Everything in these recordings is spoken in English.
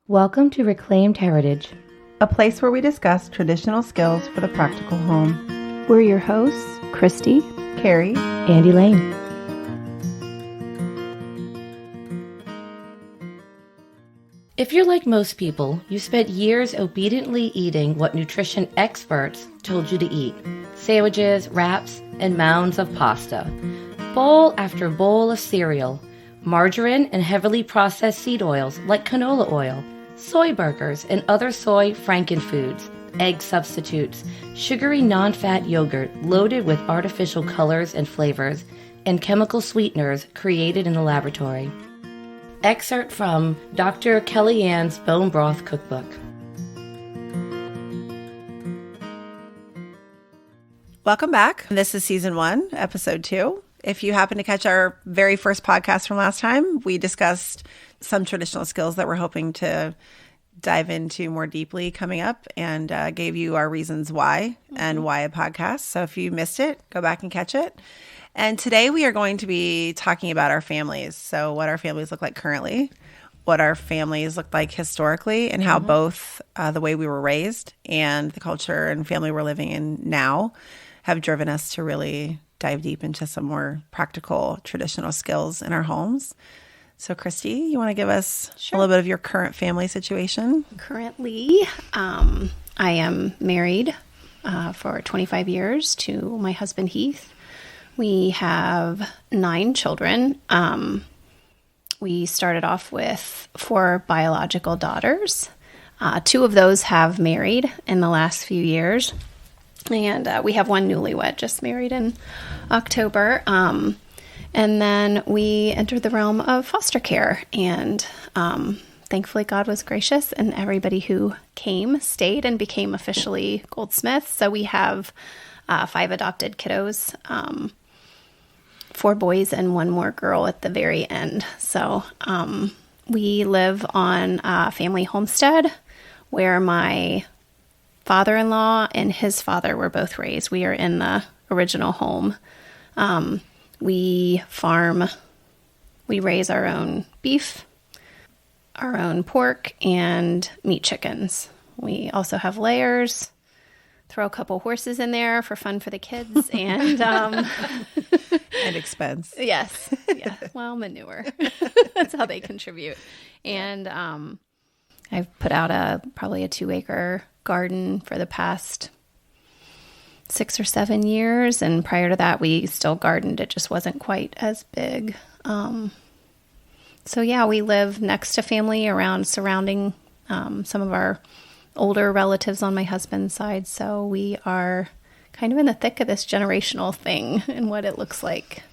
Welcome to Reclaimed Heritage, a place where we discuss traditional skills for the practical home. We're your hosts, Christy, Kari, and Elaine. If you're like most people, you spent years obediently eating what nutrition experts told you to eat. Sandwiches, wraps, and mounds of pasta. Bowl after bowl of cereal. Margarine and heavily processed seed oils like canola oil. Soy burgers and other soy frankenfoods, egg substitutes, sugary non-fat yogurt loaded with artificial colors and flavors, and chemical sweeteners created in the laboratory. Excerpt from Dr. Kellyanne's Bone Broth Cookbook. welcome back. This is season 1, episode 2. If you happen to catch our very first podcast from last time, we discussed some traditional skills that we're hoping to dive into more deeply coming up, and gave you our reasons why and why a podcast. So if you missed it, go back and catch it. And today we are going to be talking about our families. So what our families look like currently, what our families look like historically, and how both the way we were raised and the culture and family we're living in now have driven us to really dive deep into some more practical traditional skills in our homes. So Christy, you want to give us a little bit of your current family situation? Currently, I am married for 25 years to my husband, Heath. We have 9 children. We started off with 4 biological daughters. 2 of those have married in the last few years. And we have 1 newlywed, just married in October. And then we entered the realm of foster care. And thankfully, God was gracious, and everybody who came stayed and became officially Goldsmith. So we have 5 adopted kiddos, 4 boys and 1 more girl at the very end. So we live on a family homestead where my father-in-law and his father were both raised. We are in the original home. We farm, we raise our own beef, our own pork, and meat chickens. We also have layers, throw a couple horses in there for fun for the kids, and And expense. Yes. Yeah. Well, manure. That's how they contribute. And I've put out probably a 2-acre garden for the past 6 or 7 years. And prior to that, we still gardened. It just wasn't quite as big. So yeah, we live next to family surrounding some of our older relatives on my husband's side. So we are kind of in the thick of this generational thing and what it looks like.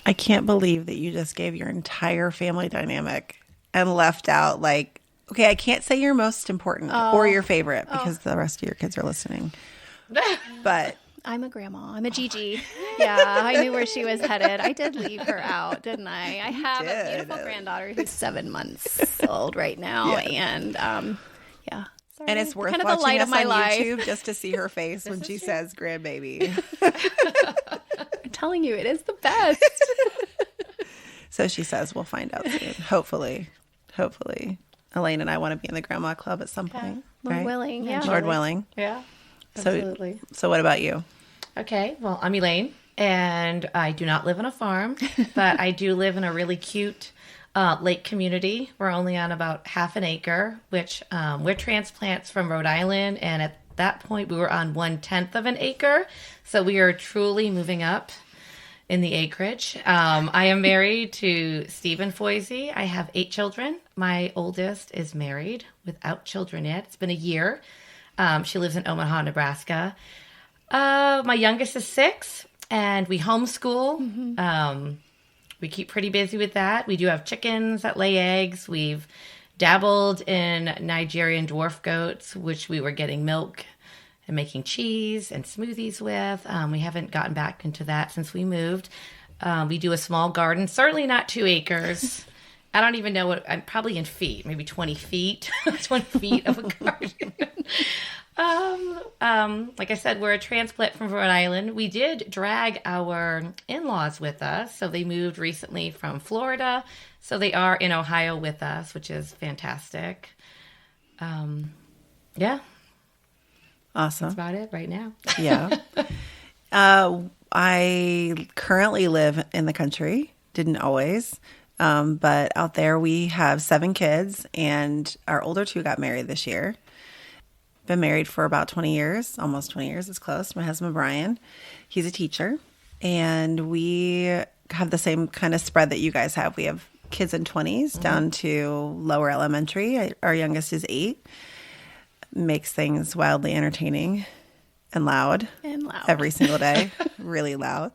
I can't believe that you just gave your entire family dynamic and left out, like, okay, I can't say your most important or your favorite because the rest of your kids are listening. But I'm a grandma. I'm a Gigi. Yeah, I knew where she was headed. I did leave her out, didn't I? I have a beautiful granddaughter who's 7 months old right now. Yeah. And yeah. Sorry. And it's worth kind of watching the light us of my on life. YouTube just to see her face when she says grandbaby. I'm telling you, it is the best. So she says we'll find out soon. Hopefully. Elaine and I want to be in the grandma club at some point. Lord right? willing. Yeah. Lord willing. Yeah, absolutely. So what about you? Okay, well, I'm Elaine, and I do not live on a farm, but I do live in a really cute lake community. We're only on about half an acre, which we're transplants from Rhode Island, and at that point we were on 1/10 of an acre, so we are truly moving up in the acreage. I am married to Elaine Foisy. I have 8 children. My oldest is married without children yet. It's been a year. She lives in Omaha, Nebraska. My youngest is 6, and we homeschool. We keep pretty busy with that. We do have chickens that lay eggs. We've dabbled in Nigerian dwarf goats, which we were getting milk and making cheese and smoothies with. We haven't gotten back into that since we moved. We do a small garden, certainly not 2 acres. I don't even know I'm probably in feet, maybe 20 feet, 20 feet of a garden. Like I said, we're a transplant from Rhode Island. We did drag our in-laws with us. So they moved recently from Florida. So they are in Ohio with us, which is fantastic. Yeah, Awesome. that's about it right now. Yeah. I currently live in the country. Didn't always. But out there we have 7 kids, and our older 2 got married this year. Been married for about 20 years, almost 20 years. It's close. My husband, Brian, he's a teacher, and we have the same kind of spread that you guys have. We have kids in 20s down to lower elementary. Our youngest is 8. Makes things wildly entertaining and loud. Every single day. Really loud.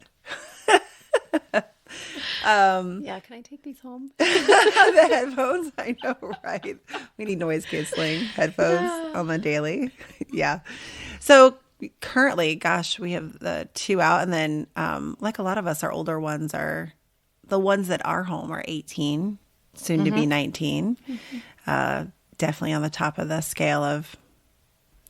Yeah, can I take these home? The headphones, I know, right? We need noise canceling headphones on the daily. Yeah. So currently, gosh, we have the 2 out, and then like a lot of us, our older ones are the ones that are home are 18, soon to be 19. Definitely on the top of the scale of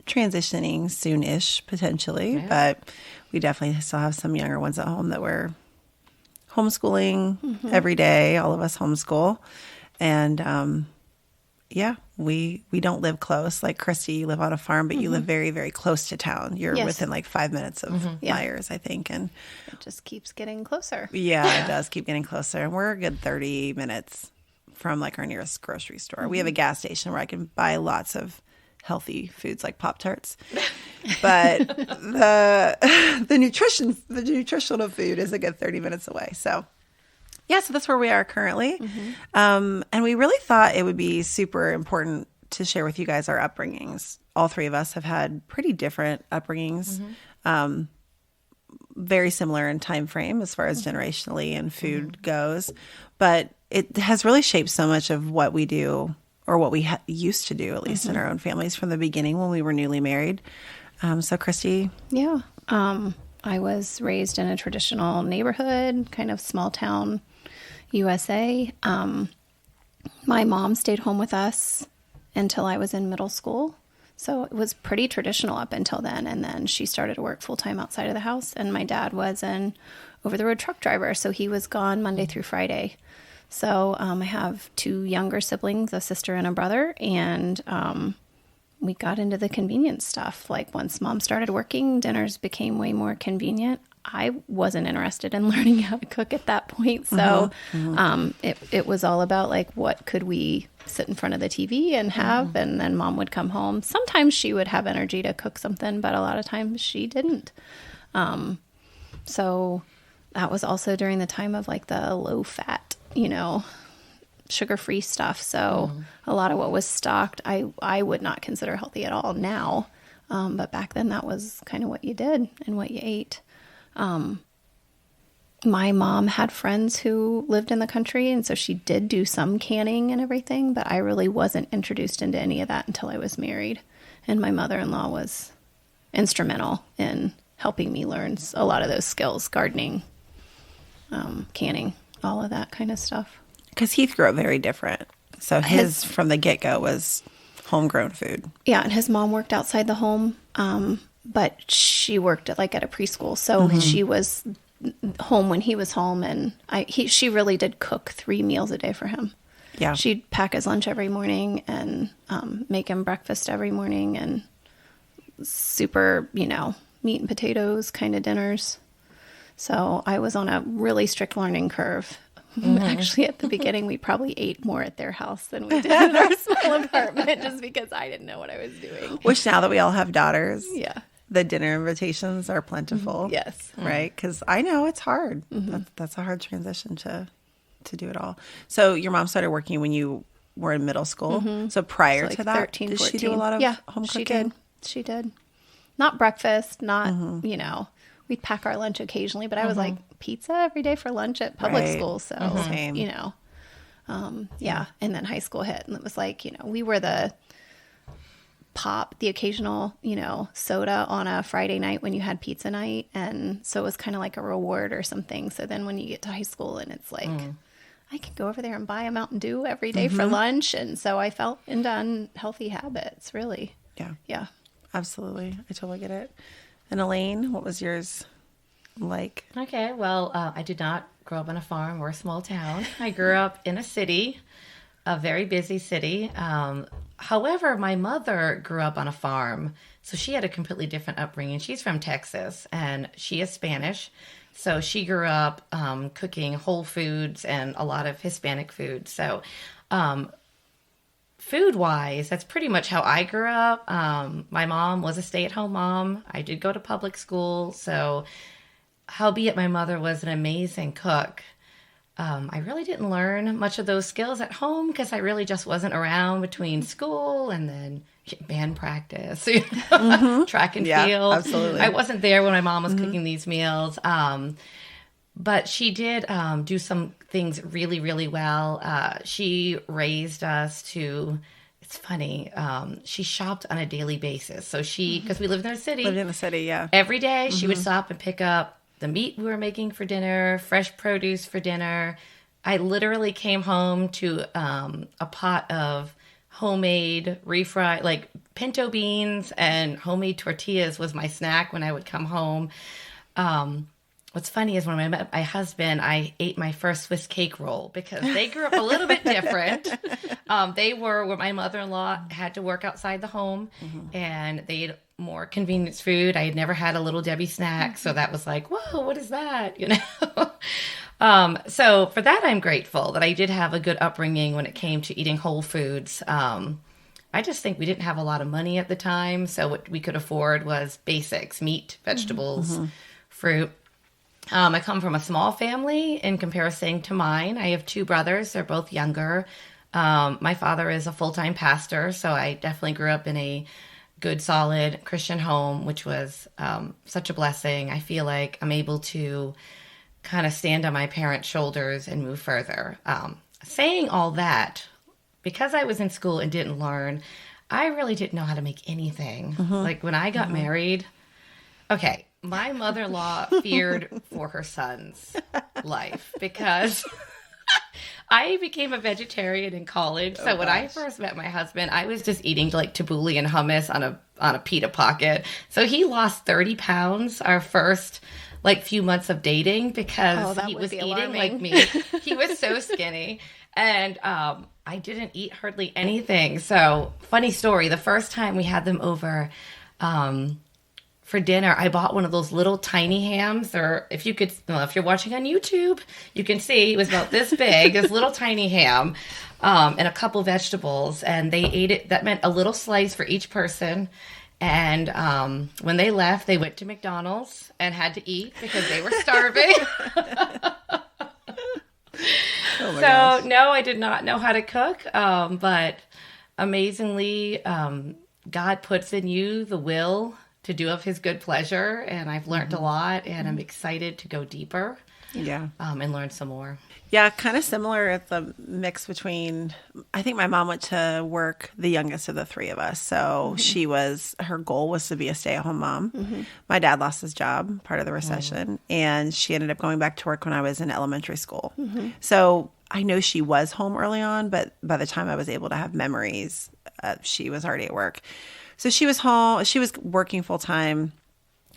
transitioning soon-ish potentially, but we definitely still have some younger ones at home that we're homeschooling every day. All of us homeschool. And yeah, we don't live close. Like Christy, you live on a farm, but you live very, very close to town. You're within like 5 minutes of Myers, I think. And it just keeps getting closer. Yeah, it does keep getting closer. And we're a good 30 minutes from like our nearest grocery store. We have a gas station where I can buy lots of healthy foods like Pop-Tarts. But the nutritional food is a good 30 minutes away. So yeah, so that's where we are currently. And we really thought it would be super important to share with you guys our upbringings. All 3 of us have had pretty different upbringings, very similar in time frame as far as generationally and food goes. But it has really shaped so much of what we do, or what we used to do, at least in our own families from the beginning when we were newly married. So Christy? Yeah. I was raised in a traditional neighborhood, kind of small town USA. My mom stayed home with us until I was in middle school. So it was pretty traditional up until then. And then she started to work full-time outside of the house. And my dad was an over-the-road truck driver. So he was gone Monday through Friday. So I have 2 younger siblings, a sister and a brother. And we got into the convenience stuff. Like once mom started working, dinners became way more convenient. I wasn't interested in learning how to cook at that point. So it was all about like, what could we sit in front of the TV and have? And then mom would come home. Sometimes she would have energy to cook something, but a lot of times she didn't. So that was also during the time of like the low fat, sugar-free stuff. So a lot of what was stocked, I would not consider healthy at all now. But back then that was kind of what you did and what you ate. My mom had friends who lived in the country, and so she did do some canning and everything, but I really wasn't introduced into any of that until I was married. And my mother-in-law was instrumental in helping me learn a lot of those skills, gardening, canning, all of that kind of stuff. Because Heath grew up very different. So his from the get-go was homegrown food. Yeah, and his mom worked outside the home, but she worked at a preschool. So she was home when he was home, and she really did cook 3 meals a day for him. Yeah. She'd pack his lunch every morning and make him breakfast every morning, and super, meat and potatoes kind of dinners. So I was on a really strict learning curve. Actually, at the beginning, we probably ate more at their house than we did in our small apartment, just because I didn't know what I was doing. Which now that we all have daughters, yeah, the dinner invitations are plentiful. Yes. Right? Because I know it's hard. That's a hard transition to do it all. So your mom started working when you were in middle school. So prior to that, 13, did 14. she do a lot of home cooking? She did. Not breakfast, not, we'd pack our lunch occasionally, but I was like pizza every day for lunch at public school. So, Same. yeah. And then high school hit, and it was like, we were the occasional, soda on a Friday night when you had pizza night. And so it was kind of like a reward or something. So then when you get to high school and it's like, I can go over there and buy a Mountain Dew every day for lunch. And so I fell into unhealthy habits, really. Yeah. Yeah. Absolutely. I totally get it. And Elaine, what was yours like? Okay, well, I did not grow up on a farm or a small town. I grew up in a city. a very busy city. However, my mother grew up on a farm, so she had a completely different upbringing. She's from Texas, and she is Spanish. So she grew up cooking whole foods and a lot of Hispanic food. So food-wise, that's pretty much how I grew up. My mom was a stay-at-home mom. I did go to public school. So howbeit my mother was an amazing cook, I really didn't learn much of those skills at home because I really just wasn't around between school and then band practice, track and field. Absolutely. I wasn't there when my mom was cooking these meals. But she did do some things really, really well. She raised us to, it's funny, she shopped on a daily basis. So because we lived in a city. Lived in the city, yeah. Every day she would stop and pick up the meat we were making for dinner, fresh produce for dinner. I literally came home to a pot of homemade refried, like pinto beans and homemade tortillas was my snack when I would come home. What's funny is when I met my husband, I ate my first Swiss cake roll because they grew up a little bit different. They were where my mother-in-law had to work outside the home, and they ate more convenience food. I had never had a Little Debbie snack, so that was like, whoa, what is that? So for that, I'm grateful that I did have a good upbringing when it came to eating whole foods. I just think we didn't have a lot of money at the time, so what we could afford was basics: meat, vegetables, fruit. I come from a small family in comparison to mine. I have two brothers. They're both younger. My father is a full-time pastor, so I definitely grew up in a good, solid Christian home, which was such a blessing. I feel like I'm able to kind of stand on my parents' shoulders and move further. Saying all that, because I was in school and didn't learn, I really didn't know how to make anything. Like when I got married, okay, my mother-in-law feared for her son's life because I became a vegetarian in college. So when I first met my husband, I was just eating like tabbouleh and hummus on a pita pocket. So he lost 30 pounds our first like few months of dating because he was eating like me. He was so skinny. And I didn't eat hardly anything. So funny story, the first time we had them over for dinner, I bought one of those little tiny hams. Or if you're watching on YouTube, you can see it was about this big, this little tiny ham, and a couple vegetables. And they ate it. That meant a little slice for each person. And when they left, they went to McDonald's and had to eat because they were starving. So no, I did not know how to cook. But amazingly, God puts in you the will to do of his good pleasure, and I've learned a lot, and I'm excited to go deeper, and learn some more. Yeah, kind of similar at the mix between, I think my mom went to work, the youngest of the three of us, so her goal was to be a stay-at-home mom. My dad lost his job, part of the recession, and she ended up going back to work when I was in elementary school. So I know she was home early on, but by the time I was able to have memories, she was already at work. So she was home, she was working full time,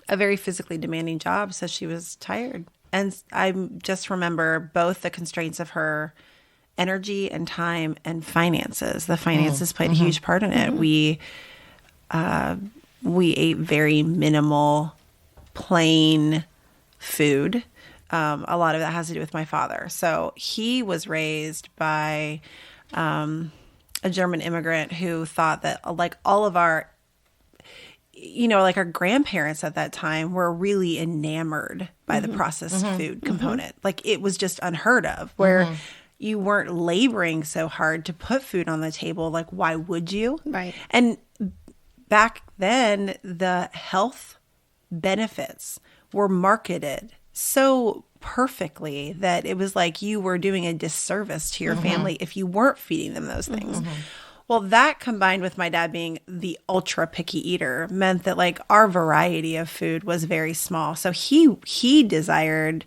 a very physically demanding job. So she was tired. And I just remember both the constraints of her energy and time and finances. The finances played a huge part in it. We ate very minimal, plain food. A lot of that has to do with my father. So he was raised by a German immigrant who thought that like all of our, like our grandparents at that time were really enamored by the processed food component. Like it was just unheard of where you weren't laboring so hard to put food on the table. Like, why would you? Right. And back then, the health benefits were marketed so perfectly that it was like you were doing a disservice to your family if you weren't feeding them those things. Well, that combined with my dad being the ultra picky eater meant that like our variety of food was very small. So he desired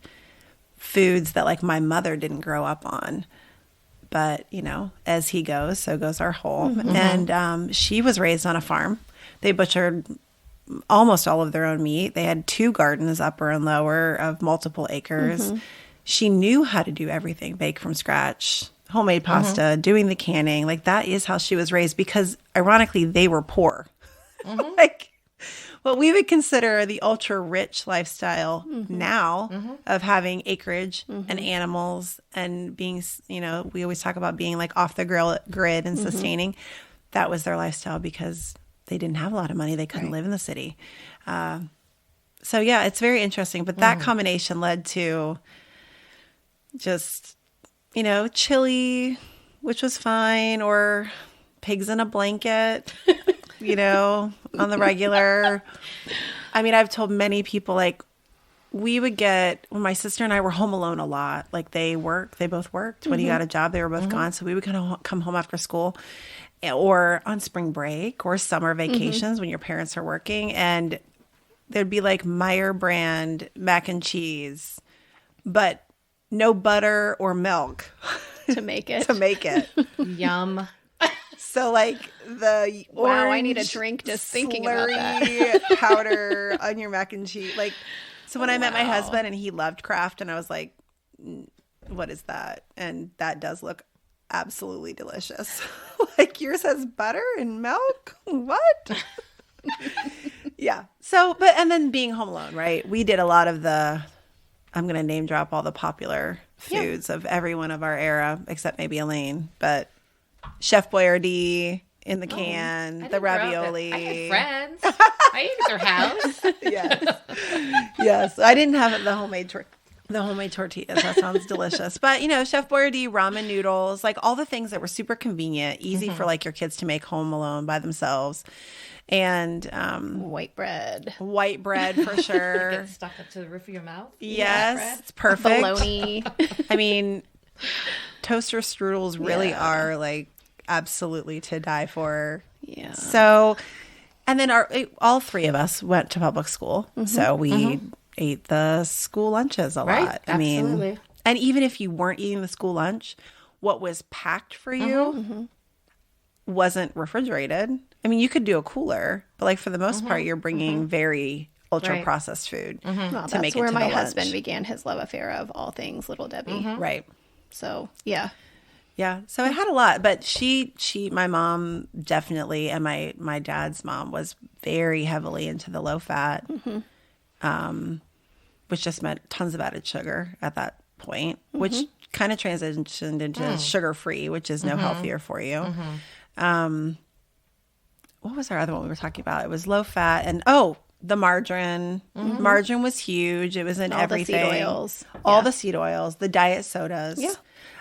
foods that like my mother didn't grow up on. But, as he goes, so goes our whole. And she was raised on a farm. They butchered almost all of their own meat. They had 2 gardens, upper and lower, of multiple acres. She knew how to do everything, bake from scratch. homemade pasta, doing the canning. Like, that is how she was raised because, ironically, they were poor. Like, what we would consider the ultra-rich lifestyle now of having acreage and animals and being, you know, we always talk about being, like, off the grid and sustaining. That was their lifestyle because they didn't have a lot of money. They couldn't live in the city. So, yeah, it's very interesting. But that combination led to just, you know, chili, which was fine, or pigs in a blanket, you know, on the regular. I mean, I've told many people, like, we would get, when my sister and I were home alone a lot, like, they both worked. When he got a job, they were both gone. So we would kind of come home after school or on spring break or summer vacations when your parents are working. And there'd be like Meyer brand mac and cheese, but no butter or milk to make it. Yum. So like the wow, I need a drink just thinking about that. slurry powder on your mac and cheese. Like, so when I met my husband and he loved Kraft, and I was like, what is that? And that does look absolutely delicious. Like, yours has butter and milk? What? Yeah. So, and then being home alone, right? We did a lot of I'm going to name drop all the popular foods of everyone of our era, except maybe Elaine, but Chef Boyardee in the can, the ravioli. I had friends. I ate at their house. Yes. I didn't have the homemade tortillas. That sounds delicious. But, you know, Chef Boyardee, ramen noodles, like all the things that were super convenient, easy for like your kids to make home alone by themselves. And white bread for sure. Get stuck up to the roof of your mouth. Yes, it's perfect. Bologna. I mean, toaster strudels really are like absolutely to die for. Yeah. So, and then all three of us went to public school, so we ate the school lunches a lot. I mean, and even if you weren't eating the school lunch, what was packed for you wasn't refrigerated. I mean, you could do a cooler, but like for the most part, you're bringing very ultra processed food well, to that's make it where to my the lunch. husband began his love affair of all things Little Debbie. Right. So yeah. So it had a lot, but my mom definitely, and my dad's mom was very heavily into the low fat, which just meant tons of added sugar at that point, which kind of transitioned into sugar free, which is no healthier for you. What was our other one we were talking about? It was low fat and the margarine. Margarine was huge. It was in everything. All the seed oils, the diet sodas. Yeah.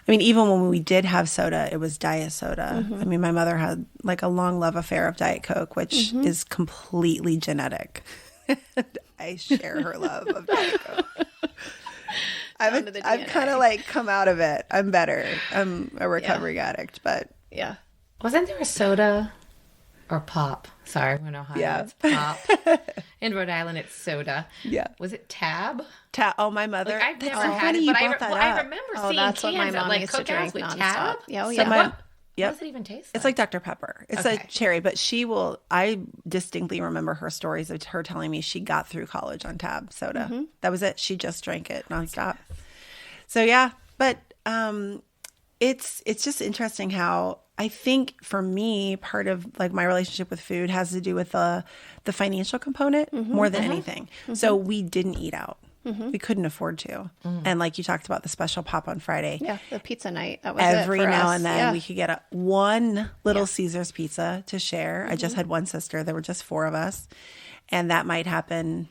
I mean, even when we did have soda, it was diet soda. I mean, my mother had like a long love affair of Diet Coke, which is completely genetic. I share her love of Diet Coke. I've kind of like come out of it. I'm better. I'm a recovering addict, but yeah. Wasn't there a soda or pop? Sorry, we're in Ohio. It's pop. In Rhode Island, it's soda. Yeah. Was it Tab? Oh, my mother. Like, I've never had it, but I remember seeing that's what my cans mom of like used to cookouts drink with nonstop. Tab. Yeah, So what does it even taste like? It's like Dr. Pepper. It's like cherry, but I distinctly remember her stories of her telling me she got through college on Tab soda. That was it. She just drank it nonstop. So yeah, but it's just interesting how I think for me, part of like my relationship with food has to do with the financial component more than anything. So we didn't eat out. We couldn't afford to. And like you talked about the special pop on Friday. Yeah, the pizza night. That was every it for now us. and then we could get one Little Caesars pizza to share. I just had one sister. There were just four of us. And that might happen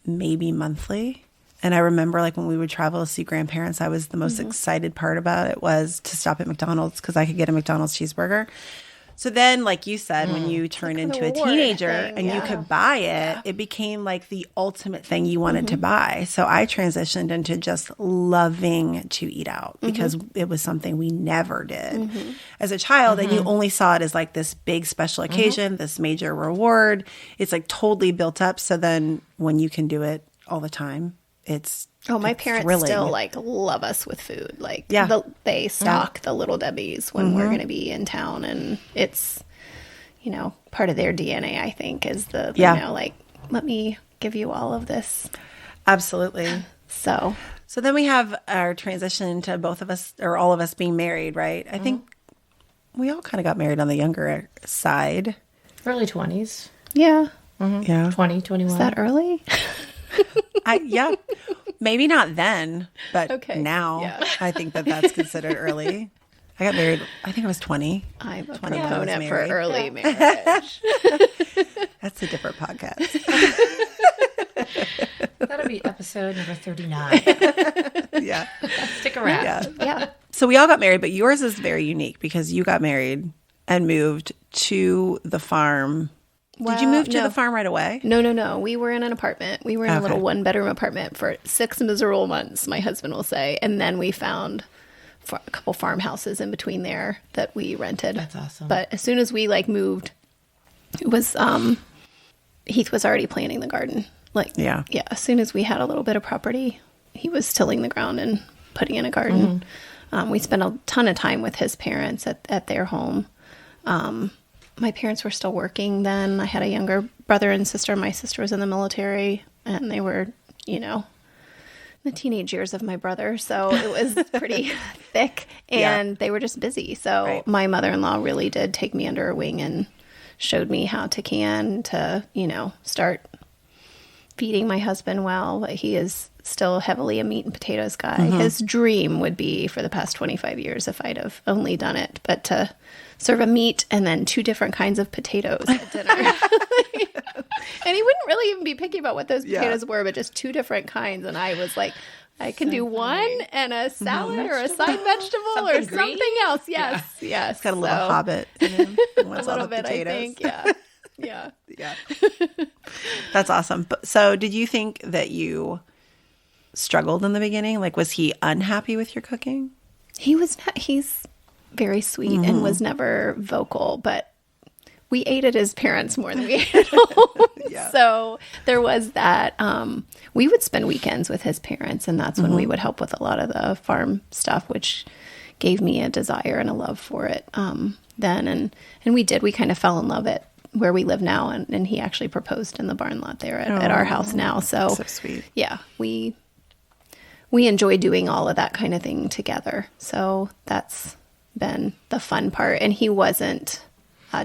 maybe monthly. And I remember like when we would travel to see grandparents, I was the most excited part about it was to stop at McDonald's because I could get a McDonald's cheeseburger. So then, like you said, when you turn into a teenager and you could buy it, it became like the ultimate thing you wanted to buy. So I transitioned into just loving to eat out because it was something we never did as a child. And you only saw it as like this big special occasion, this major reward. It's like totally built up. So then when you can do it all the time, it's my parents thrilling. Still like love us with food. Like they stock the Little Debbie's when we're going to be in town, and it's part of their DNA. I think is like let me give you all of this. Absolutely. So So then we have our transition to both of us, or all of us, being married, right? I think we all kind of got married on the younger side. Early 20s. Yeah. Yeah. 20, 21. Is that early? Yeah. Maybe not then, but Okay. now Yeah. I think that that's considered early. I got married, I think I was 20. I'm a 20 when I was proponent for married. early marriage. That's a different podcast. That'll be episode number 39. Yeah. Stick around. Yeah. Yeah. So we all got married, but yours is very unique because you got married and moved to the farm. Did you move to no. the farm right away? No. We were in an apartment. We were in a Okay. little one-bedroom apartment for 6 miserable months, my husband will say. And then we found a couple farmhouses in between there that we rented. That's awesome. But as soon as we moved, it was Heath was already planting the garden. Yeah. As soon as we had a little bit of property, he was tilling the ground and putting in a garden. We spent a ton of time with his parents at their home. My parents were still working then. I had a younger brother and sister. My sister was in the military, and they were, the teenage years of my brother. So it was pretty thick, and they were just busy. So my mother-in-law really did take me under her wing and showed me how to can to, start feeding my husband well. But he is still heavily a meat and potatoes guy. His dream would be for the past 25 years if I'd have only done it, but to serve a meat and then 2 different kinds of potatoes at dinner. And he wouldn't really even be picky about what those potatoes were, but just 2 different kinds. And I was like, I can do one and a salad or a side vegetable or green? something else. Yes. Yes. Got a little hobbit in him. A little bit, I think. Yeah. Yeah. Yeah. That's awesome. So did you think that you struggled in the beginning? Was he unhappy with your cooking? He's very sweet and was never vocal, but we ate at his parents more than we ate at home. So there was that. We would spend weekends with his parents, and that's when we would help with a lot of the farm stuff, which gave me a desire and a love for it then. And we did. We kind of fell in love at where we live now, and he actually proposed in the barn lot there at our house now. So sweet. Yeah, we enjoy doing all of that kind of thing together. So that's been the fun part. And he wasn't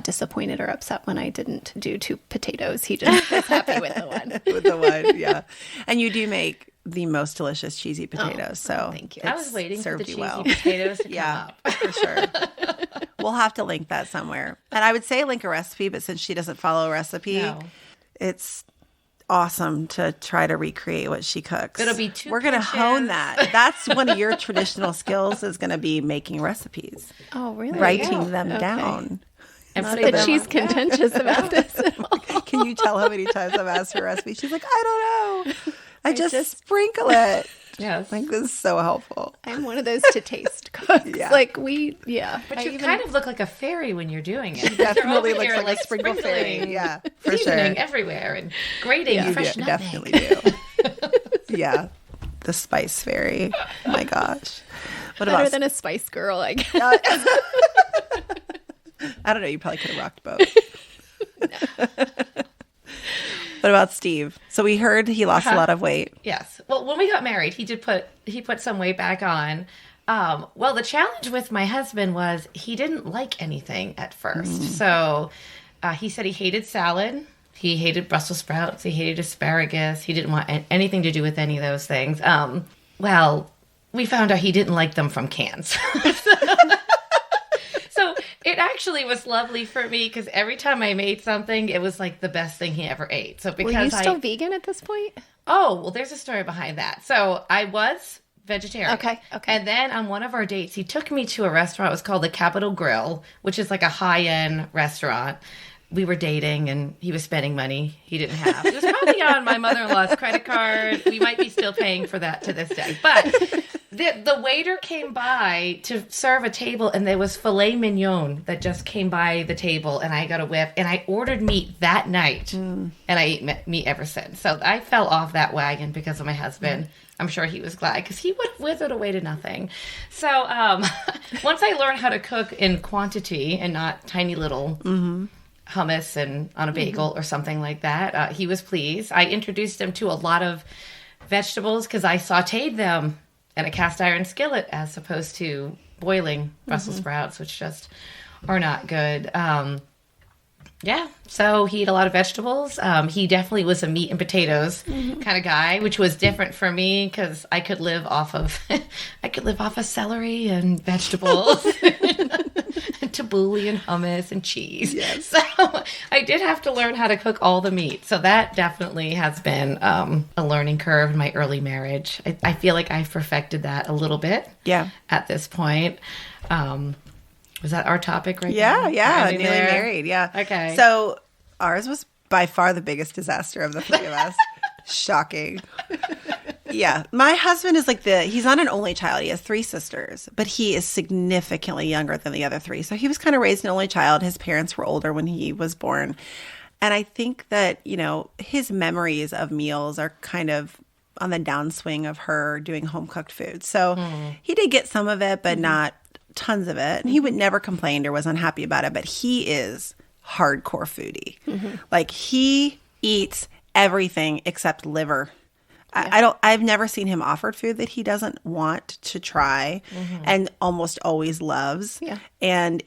disappointed or upset when I didn't do 2 potatoes. He just was happy with the one. With the one, yeah. And you do make the most delicious cheesy potatoes. So thank you. I was waiting for the served you cheesy well. potatoes to come Yeah, up. for sure. We'll have to link that somewhere. And I would say link a recipe, but since she doesn't follow a recipe, No. it's awesome to try to recreate what she cooks. It'll be 2 We're going to pinches. hone that. That's one of your traditional skills is going to be making recipes, Oh, really? writing them Okay. down. And Not putting that them she's on- contentious about this at all. Can you tell how many times I've asked for a recipe? She's like, I don't know. I just sprinkle it. Yes. This is so helpful. I'm one of those to taste cooks. Yeah. But you kind of look like a definitely when you're doing it. Definitely You're over looks here, like a sprinkle fairy. sprinkling Yeah, for sure. seasoning everywhere and grating You fresh do, nutmeg. definitely do. Yeah. The spice fairy. Oh my gosh. What better about than a spice girl, I guess. I don't know, you probably could have rocked both. What about Steve? So we heard he lost a lot of weight. Yes. Well, when we got married, he put some weight back on. Well, the challenge with my husband was he didn't like anything at first. So he said he hated salad. He hated Brussels sprouts. He hated asparagus. He didn't want anything to do with any of those things. Well, we found out he didn't like them from cans. So it actually was lovely for me because every time I made something, it was like the best thing he ever ate. So because Were you still vegan at this point? Oh, well, there's a story behind that. So I was vegetarian. Okay. And then on one of our dates, he took me to a restaurant. It was called the Capitol Grill, which is like a high-end restaurant. We were dating, and he was spending money he didn't have. It was probably on my mother-in-law's credit card. We might be still paying for that to this day. But the waiter came by to serve a table, and there was filet mignon that just came by the table, and I got a whiff, and I ordered meat that night, and I ate meat ever since. So I fell off that wagon because of my husband. I'm sure he was glad because he would have withered away to nothing. So once I learned how to cook in quantity and not tiny little hummus and on a bagel or something like that, he was pleased. I introduced him to a lot of vegetables because I sauteed them in a cast iron skillet as opposed to boiling Brussels sprouts, which just are not good. Yeah, so he ate a lot of vegetables. He definitely was a meat and potatoes kind of guy, which was different for me because I could live off of celery and vegetables, and tabbouleh and hummus and cheese. Yes. So I did have to learn how to cook all the meat. So that definitely has been a learning curve in my early marriage. I feel like I've perfected that a little bit. Yeah. At this point. Was that our topic right now? Yeah. Newly there? married. Yeah. Okay. So ours was by far the biggest disaster of the three of us. Shocking. Yeah. My husband is he's not an only child. He has 3 sisters, but he is significantly younger than the other 3. So he was kind of raised an only child. His parents were older when he was born. And I think that, his memories of meals are kind of on the downswing of her doing home cooked food. So he did get some of it, but not tons of it. And he would never complain or was unhappy about it, but he is hardcore foodie. He eats everything except liver. Yeah. I've never seen him offered food that he doesn't want to try and almost always loves. Yeah. And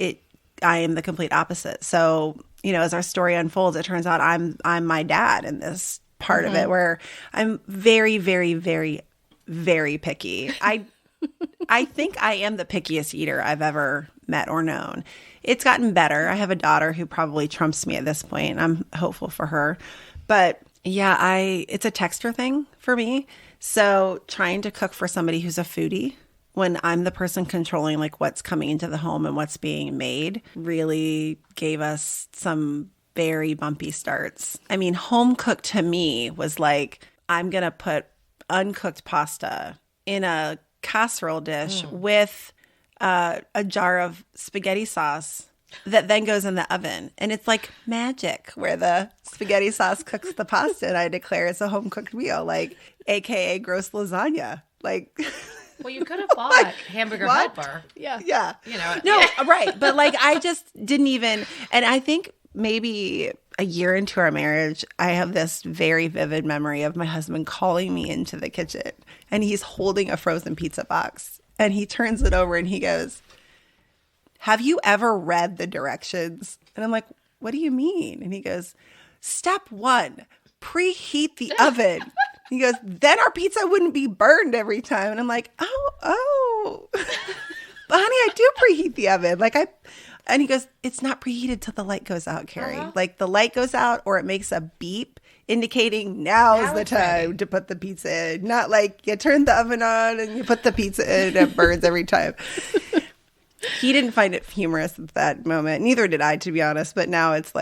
I am the complete opposite. So, as our story unfolds, it turns out I'm my dad in this part of it where I'm very, very, very, very picky. I think I am the pickiest eater I've ever met or known. It's gotten better. I have a daughter who probably trumps me at this point. I'm hopeful for her. But yeah, it's a texture thing for me. So trying to cook for somebody who's a foodie when I'm the person controlling what's coming into the home and what's being made really gave us some very bumpy starts. I mean, home cooked to me was I'm going to put uncooked pasta in a casserole dish with a jar of spaghetti sauce that then goes in the oven. And it's like magic where the spaghetti sauce cooks the pasta and I declare it's a home cooked meal, AKA gross lasagna. Well, you could have bought Hamburger Helper. Yeah. Yeah. No, right. But I just didn't even, and I think maybe a year into our marriage, I have this very vivid memory of my husband calling me into the kitchen and he's holding a frozen pizza box and he turns it over and he goes, "Have you ever read the directions?" And I'm like, "What do you mean?" And he goes, "Step 1, preheat the oven." He goes, "Then our pizza wouldn't be burned every time." And I'm like, oh. But honey, I do preheat the oven. And he goes, "It's not preheated till the light goes out, Kari. The light goes out or it makes a beep indicating now's the time to put the pizza in. Not you turn the oven on and you put the pizza in and it burns every time." He didn't find it humorous at that moment. Neither did I, to be honest. But now it's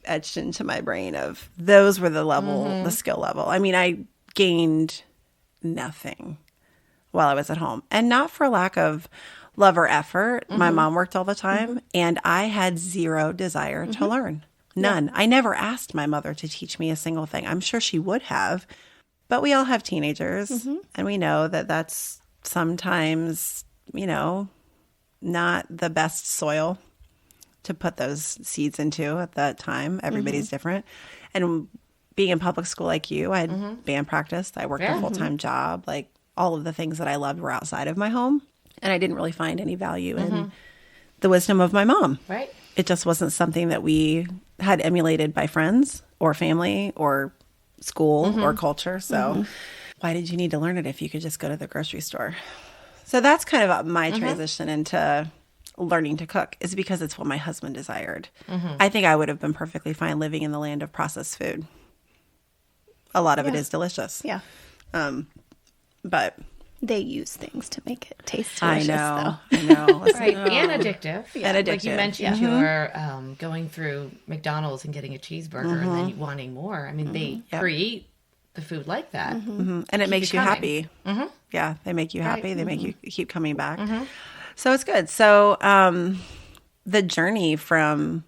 etched into my brain of those were the level, the skill level. I mean, I gained nothing while I was at home. And not for lack of love or effort. My mom worked all the time and I had zero desire to learn. None. Yeah. I never asked my mother to teach me a single thing. I'm sure she would have, but we all have teenagers and we know that that's sometimes, not the best soil to put those seeds into at that time. Everybody's different. And being in public school like you, I had band practice. I worked a full-time job. All of the things that I loved were outside of my home. And I didn't really find any value in the wisdom of my mom. Right. It just wasn't something that we had emulated by friends or family or school or culture. So why did you need to learn it if you could just go to the grocery store? So that's kind of my transition into learning to cook is because it's what my husband desired. I think I would have been perfectly fine living in the land of processed food. A lot of it is delicious. Yeah. But they use things to make it taste delicious, I know. Right. And addictive. Yeah. And addictive. Like you mentioned, you were going through McDonald's and getting a cheeseburger and then wanting more. I mean, they preheat the food like that. And it makes you happy. Yeah, they make you happy. They make you keep coming back. So it's good. So the journey from,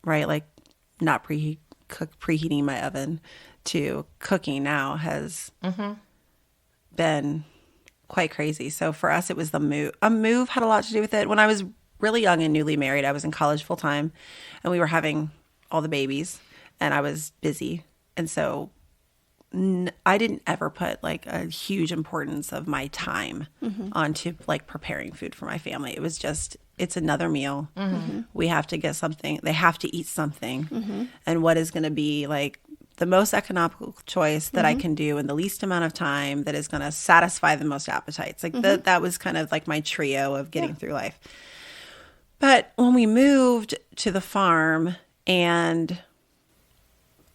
not preheating my oven to cooking now has been quite crazy. So for us, it was the move. A move had a lot to do with it. When I was really young and newly married, I was in college full time and we were having all the babies and I was busy. And so I didn't ever put like a huge importance of my time onto like preparing food for my family. It was just, it's another meal. We have to get something. They have to eat something. And what is going to be like the most economical choice that I can do in the least amount of time that is going to satisfy the most appetites. Like that was kind of like my trio of getting through life. But when we moved to the farm and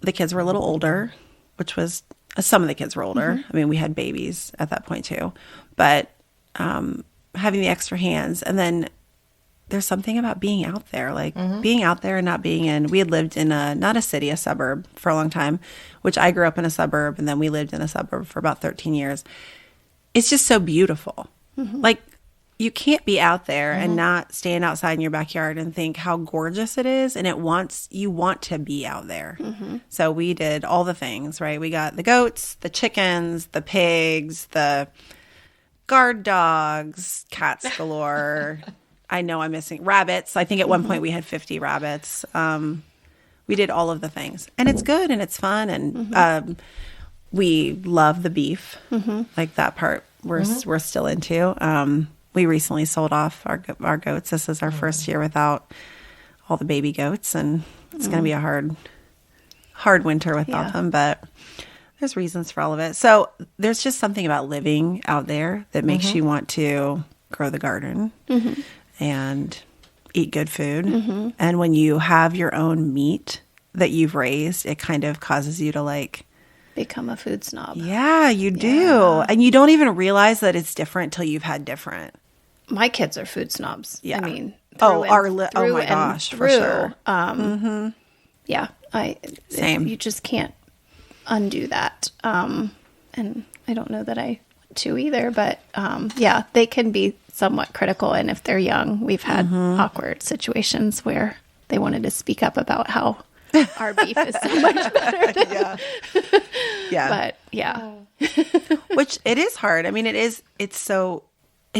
the kids were a little older, which was some of the kids were older. I mean, we had babies at that point too, but having the extra hands, and then there's something about being out there, like being out there and not being in. We had lived in not a city, a suburb for a long time, which I grew up in a suburb, and then we lived in a suburb for about 13 years. It's just so beautiful. Like you can't be out there and not stand outside in your backyard and think how gorgeous it is. And you want to be out there. So we did all the things, right? We got the goats, the chickens, the pigs, the guard dogs, cats galore. I know I'm missing rabbits. I think at one point we had 50 rabbits. We did all of the things, and it's good and it's fun. And we love the beef, like that part we're still into. We recently sold off our goats. This is our first year without all the baby goats, and it's going to be a hard winter without them, but there's reasons for all of it. So there's just something about living out there that makes you want to grow the garden and eat good food. And when you have your own meat that you've raised, it kind of causes you to like become a food snob. Yeah, you do. And you don't even realize that it's different till you've had different. My kids are food snobs. Yeah. I mean, oh my gosh, for sure. Yeah, Same. You just can't undo that. And I don't know that I want to either, but yeah, they can be somewhat critical. And if they're young, we've had awkward situations where they wanted to speak up about how our beef is so much better than yeah. But yeah. Which it is hard. I mean, it's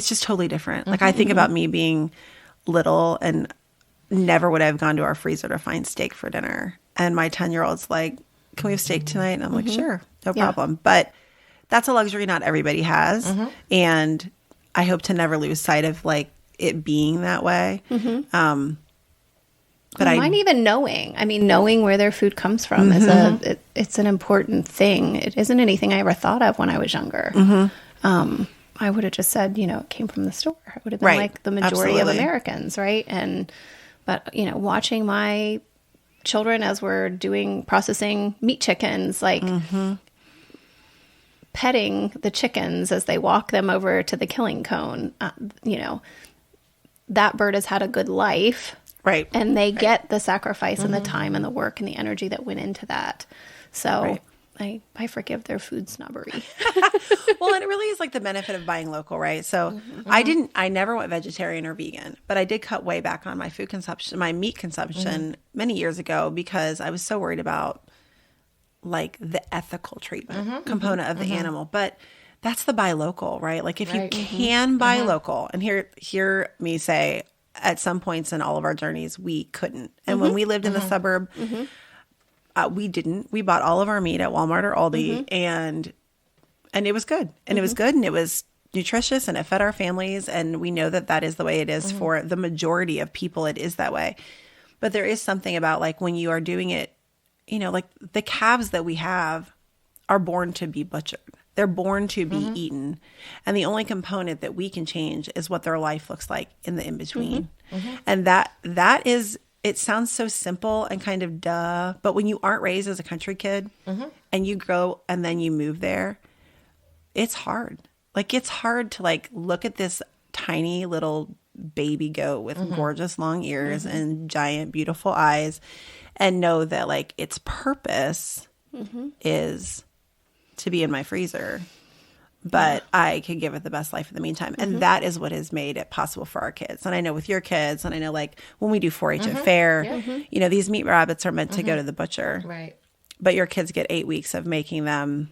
just totally different. Like I think about me being little and never would I have gone to our freezer to find steak for dinner. And my 10-year-old's like, can we have steak tonight? And I'm like, sure, no problem. But that's a luxury not everybody has. And I hope to never lose sight of like it being that way. But mine even knowing where their food comes from is it's an important thing. It isn't anything I ever thought of when I was younger. I would have just said, it came from the store. I would have been like the majority of Americans, right? But watching my children as we're processing meat chickens, like petting the chickens as they walk them over to the killing cone, that bird has had a good life. Right. And they get the sacrifice and the time and the work and the energy that went into that. So I forgive their food snobbery. Well, and it really is like the benefit of buying local, right? So I never went vegetarian or vegan, but I did cut way back on my food consumption, my meat consumption many years ago because I was so worried about like the ethical treatment component of the animal. But that's the buy local, right? Like if you can buy local, and hear me say, at some points in all of our journeys, we couldn't. And when we lived in the suburb, we didn't. We bought all of our meat at Walmart or Aldi, and it was good. And it was good, and it was nutritious, and it fed our families. And we know that is the way it is for the majority of people. It is that way. But there is something about like when you are doing it, like the calves that we have are born to be butchered. They're born to be eaten. And the only component that we can change is what their life looks like in the in-between. And that is, it sounds so simple and kind of duh, but when you aren't raised as a country kid and you grow and then you move there, it's hard. Like it's hard to like look at this tiny little baby goat with gorgeous long ears and giant beautiful eyes and know that like its purpose is to be in my freezer, but I could give it the best life in the meantime. And that is what has made it possible for our kids. And I know with your kids, and I know like when we do 4-H at fair, these meat rabbits are meant to go to the butcher. Right. But your kids get 8 weeks of making them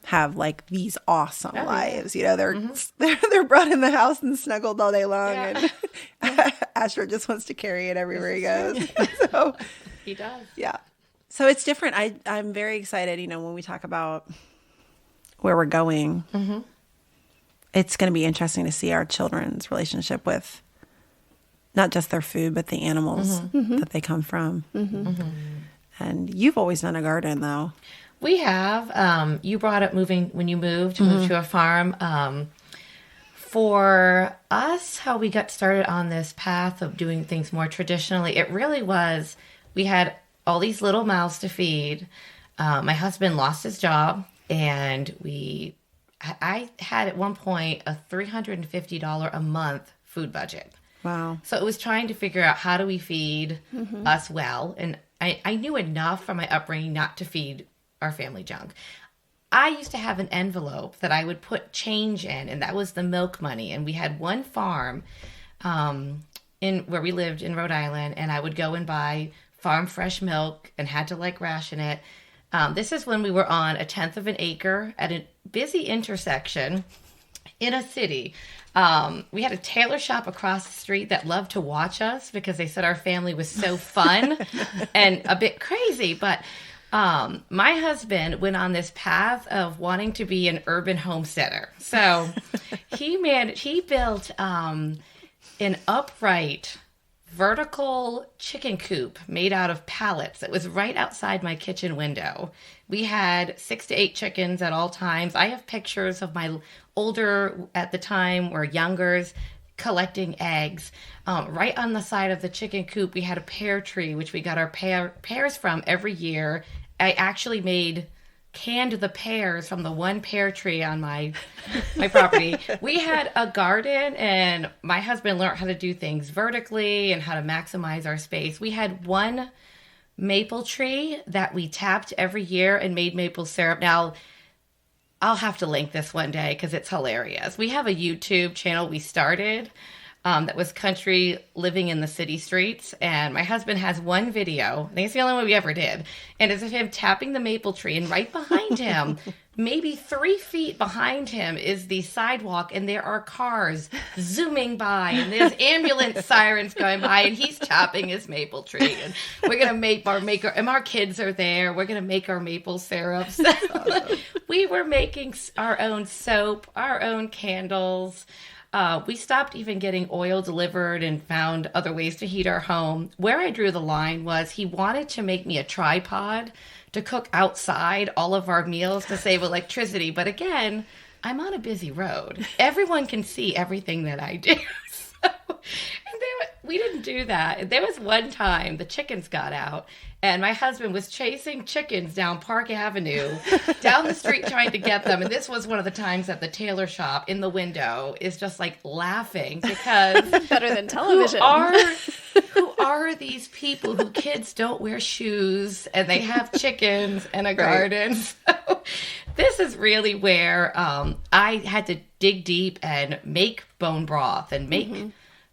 have like these awesome lives. They're brought in the house and snuggled all day long. And Asher just wants to carry it everywhere he goes. So he does. Yeah. So it's different. I'm very excited, when we talk about where we're going. Mm-hmm. It's going to be interesting to see our children's relationship with not just their food, but the animals that they come from. Mm-hmm. Mm-hmm. And you've always done a garden, though. We have. You brought up when you moved to a farm. For us, how we got started on this path of doing things more traditionally, it really was, we had all these little mouths to feed. My husband lost his job, and I had at one point a $350 a month food budget. Wow. So it was trying to figure out, how do we feed us well? And I knew enough from my upbringing not to feed our family junk. I used to have an envelope that I would put change in, and that was the milk money. And we had one farm in where we lived in Rhode Island, and I would go and buy farm fresh milk and had to ration it. This is when we were on 1/10 of an acre at a busy intersection in a city. We had a tailor shop across the street that loved to watch us because they said our family was so fun and a bit crazy. But my husband went on this path of wanting to be an urban homesteader. So he built an upright vertical chicken coop made out of pallets. It was right outside my kitchen window. We had 6 to 8 chickens at all times. I have pictures of my older at the time or youngers collecting eggs. Right on the side of the chicken coop, we had a pear tree, which we got our pears from every year. I actually canned the pears from the one pear tree on my property. We had a garden, and my husband learned how to do things vertically and how to maximize our space. We had one maple tree that we tapped every year and made maple syrup. Now, I'll have to link this one day because it's hilarious. We have a YouTube channel we started that was country living in the city streets. And my husband has one video. I think it's the only one we ever did. And it's of him tapping the maple tree. And right behind him, maybe 3 feet behind him, is the sidewalk. And there are cars zooming by. And there's ambulance sirens going by. And he's tapping his maple tree. And we're going to make and our kids are there. We're going to make our maple syrup. So we were making our own soap, our own candles. We stopped even getting oil delivered and found other ways to heat our home. Where I drew the line was he wanted to make me a tripod to cook outside all of our meals to save electricity. But again, I'm on a busy road. Everyone can see everything that I do. We didn't do that. There was one time the chickens got out, and my husband was chasing chickens down Park Avenue, down the street trying to get them. And this was one of the times that the tailor shop in the window is just laughing because better than television. Who are these people who kids don't wear shoes and they have chickens and a garden? So this is really where I had to dig deep and make bone broth and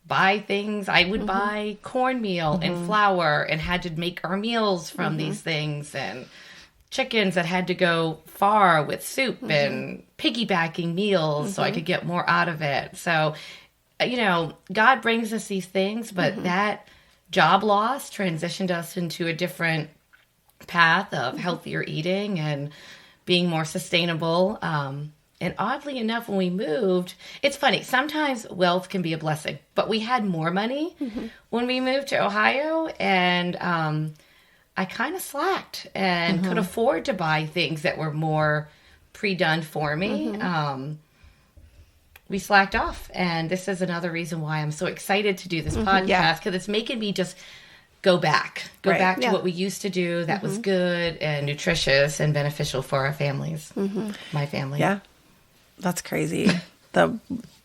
buy things. I would buy cornmeal and flour and had to make our meals from these things, and chickens that had to go far with soup and piggybacking meals so I could get more out of it. So, God brings us these things, but that job loss transitioned us into a different path of healthier eating and being more sustainable. And oddly enough, when we moved, it's funny, sometimes wealth can be a blessing, but we had more money when we moved to Ohio, and I kind of slacked and could afford to buy things that were more pre-done for me. We slacked off, and this is another reason why I'm so excited to do this podcast, because it's making me just go back to what we used to do that was good and nutritious and beneficial for our families, my family. Yeah. That's crazy.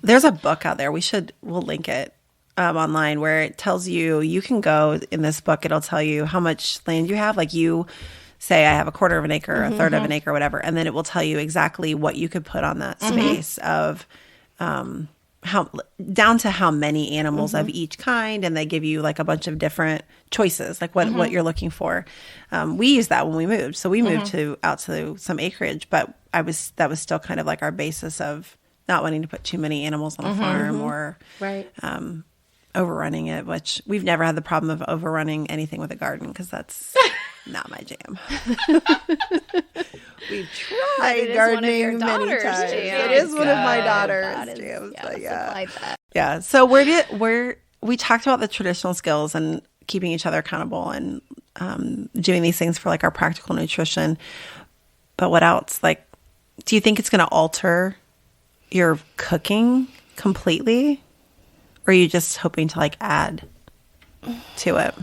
There's a book out there. We'll link it online where it tells you can go in this book. It'll tell you how much land you have. Like you say, I have a quarter of an acre, a third of an acre, whatever. And then it will tell you exactly what you could put on that space of how down to how many animals of each kind. And they give you a bunch of different choices, like what you're looking for. We used that when we moved. So we moved out to some acreage, but that was still kind of our basis of not wanting to put too many animals on a farm or, overrunning it, which we've never had the problem of overrunning anything with a garden because that's not my jam. We've tried gardening many times. Jams. It is one of my daughter's jams. Yeah. So we talked about the traditional skills and keeping each other accountable and doing these things for like our practical nutrition. But what else? Like, do you think it's going to alter your cooking completely? Or are you just hoping to like add to it?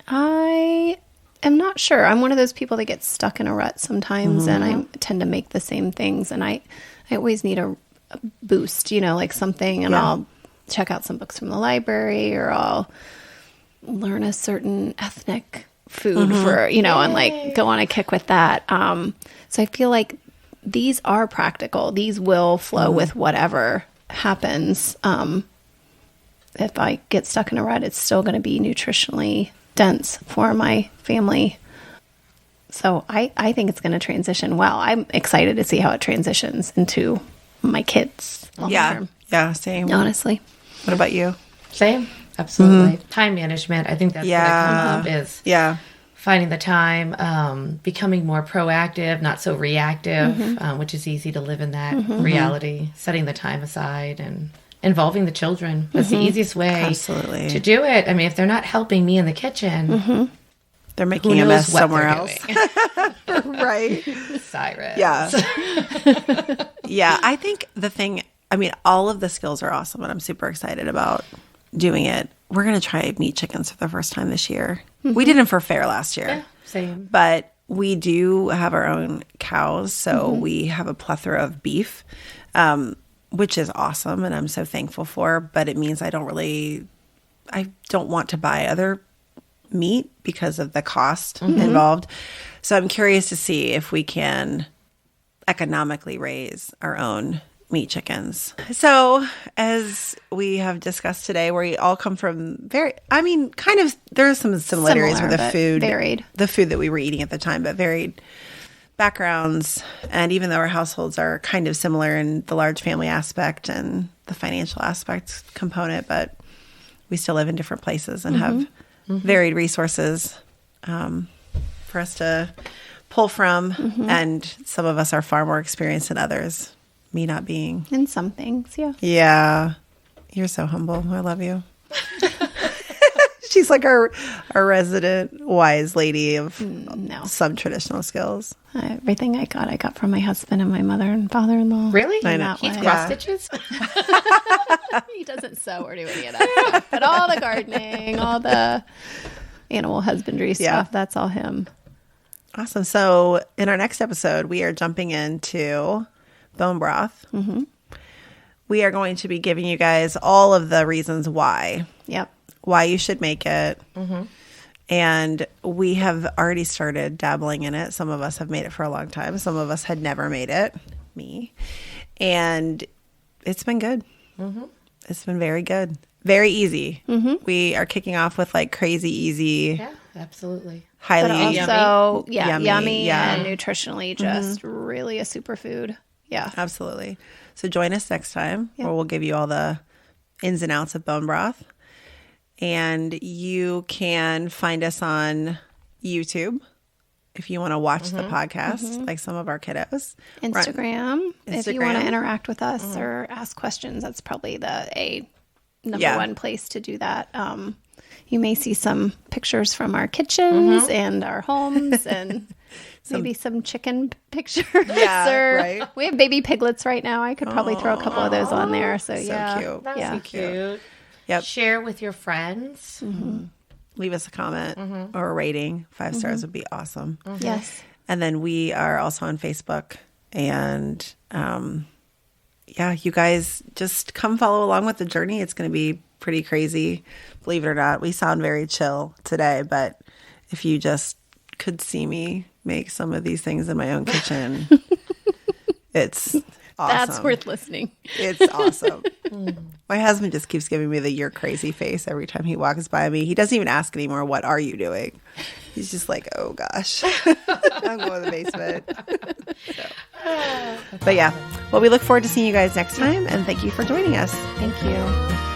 I am not sure. I'm one of those people that gets stuck in a rut sometimes, and I tend to make the same things. And I always need a boost, like something, and I'll check out some books from the library, or I'll learn a certain ethnic food for, and like go on a kick with that. So I feel like these are practical. These will flow with whatever happens. If I get stuck in a rut, it's still going to be nutritionally dense for my family. So I think it's going to transition well. I'm excited to see how it transitions into my kids long term. Yeah, same. Honestly. What about you? Same. Absolutely. Time management. I think that's what comes up is finding the time, becoming more proactive, not so reactive, which is easy to live in that reality, setting the time aside and involving the children. That's the easiest way to do it. I mean, if they're not helping me in the kitchen, they're making a mess somewhere else. Right. Cyrus. Yeah. Yeah. I think all of the skills are awesome and I'm super excited about doing it. We're going to try meat chickens for the first time this year. We did them for fair last year. Yeah, same. But we do have our own cows, so we have a plethora of beef, which is awesome, and I'm so thankful for. But it means I don't want to buy other meat because of the cost involved. So I'm curious to see if we can economically raise our own meat chickens. So as we have discussed today, we all come from there are some similarities with the food, the food that we were eating at the time, but varied backgrounds. And even though our households are kind of similar in the large family aspect and the financial aspect component, but we still live in different places and have varied resources for us to pull from. And some of us are far more experienced than others. Me not being. In some things, yeah. Yeah. You're so humble. I love you. She's like our resident wise lady of some traditional skills. Everything I got from my husband and my mother and father-in-law. Really? I know. He's cross stitches? He doesn't sew or do any of that stuff. But all the gardening, all the animal husbandry stuff, that's all him. Awesome. So in our next episode, we are jumping into bone broth. We are going to be giving you guys all of the reasons why. Yep. Why you should make it. And we have already started dabbling in it. Some of us have made it for a long time. Some of us had never made it. Me. And it's been good. It's been very good. Very easy. We are kicking off with like crazy easy. Yeah, absolutely. Highly also, yummy and nutritionally just really a superfood. Yeah. Absolutely. So join us next time where we'll give you all the ins and outs of bone broth. And you can find us on YouTube if you want to watch the podcast, like some of our kiddos. Instagram. If you want to interact with us or ask questions, that's probably the number one place to do that. You may see some pictures from our kitchens and our homes and maybe some chicken pictures. Right. We have baby piglets right now. I could probably throw a couple of those on there. So cute. That's so cute. Yep. Share with your friends. Leave us a comment or a rating. 5 stars would be awesome. Yes. And then we are also on Facebook. And you guys just come follow along with the journey. It's going to be pretty crazy. Believe it or not, we sound very chill today. But if you just could see me make some of these things in my own kitchen, it's awesome. That's worth listening. It's awesome. My husband just keeps giving me the "you're crazy" face every time he walks by me. He doesn't even ask anymore, "What are you doing?" He's just like, "Oh gosh, I'm going to the basement." But yeah, well, we look forward to seeing you guys next time, and thank you for joining us. Thank you.